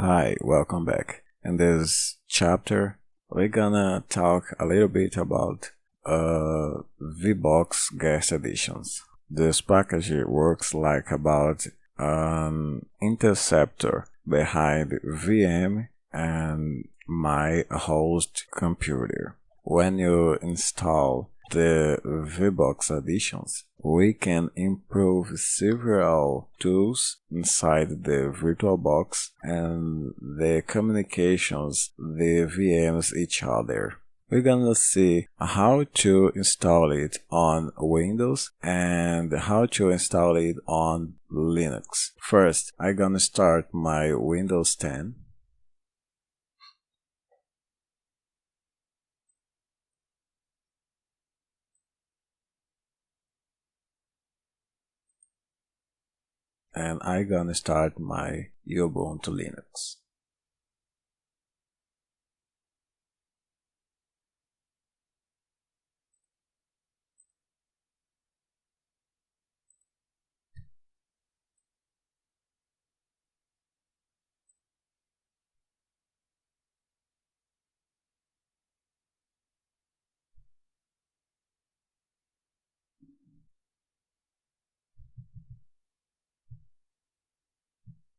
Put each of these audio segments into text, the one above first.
Hi, welcome back. In this chapter, we're gonna talk a little bit about VBox guest additions. This package works like about an interceptor behind VM and my host computer. When you install the VBox additions, we can improve several tools inside the VirtualBox and the communications the VMs each other. We're gonna see how to install it on Windows and how to install it on Linux. First, I'm gonna start my Windows 10. And I'm gonna start my Ubuntu Linux.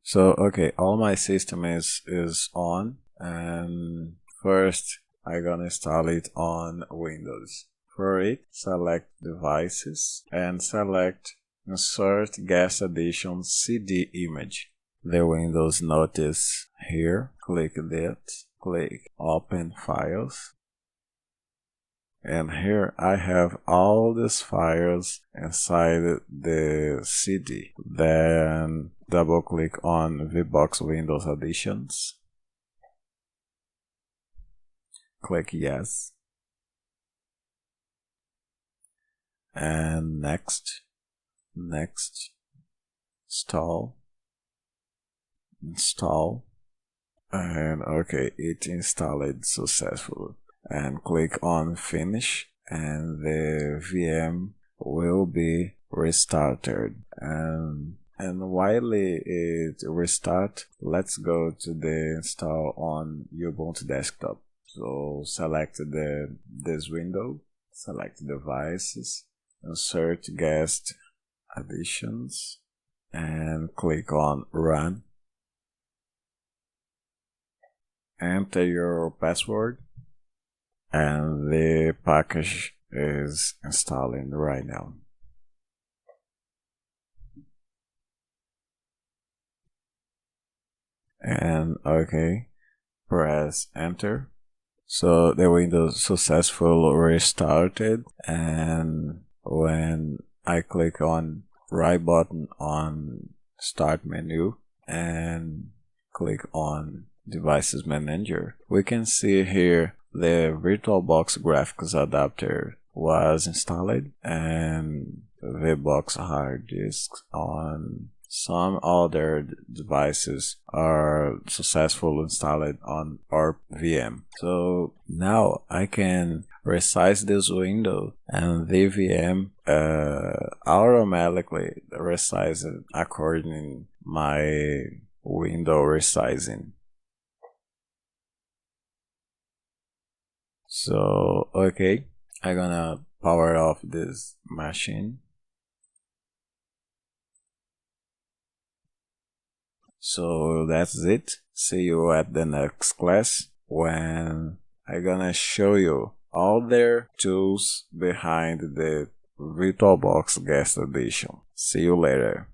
So okay, all my system is on, and first I'm gonna install it on Windows. For it, select Devices and select Insert Guest Addition CD Image. The Windows notice here, click that, click Open Files. And here I have all these files inside the CD. Then double click on VBox Windows Additions. Click Yes. And Next. Next. Install. Install. And okay, it installed successfully. And click on Finish, and the VM will be restarted. And while it restart, let's go to the install on Ubuntu desktop. So select this window, select Devices, insert Guest Additions, and click on Run. Enter your password. And the package is installing right now. And okay, press enter. So the Windows successfully restarted, and when I click on right button on start menu and click on Devices Manager, we can see here the VirtualBox graphics adapter was installed, and VBox hard disks on some other devices are successfully installed on our VM. So now I can resize this window, and the VM automatically resizes according my window resizing. So okay, I'm gonna power off this machine. So that's it. See you at the next class when I'm gonna show you all their tools behind the VirtualBox guest addition. See you later.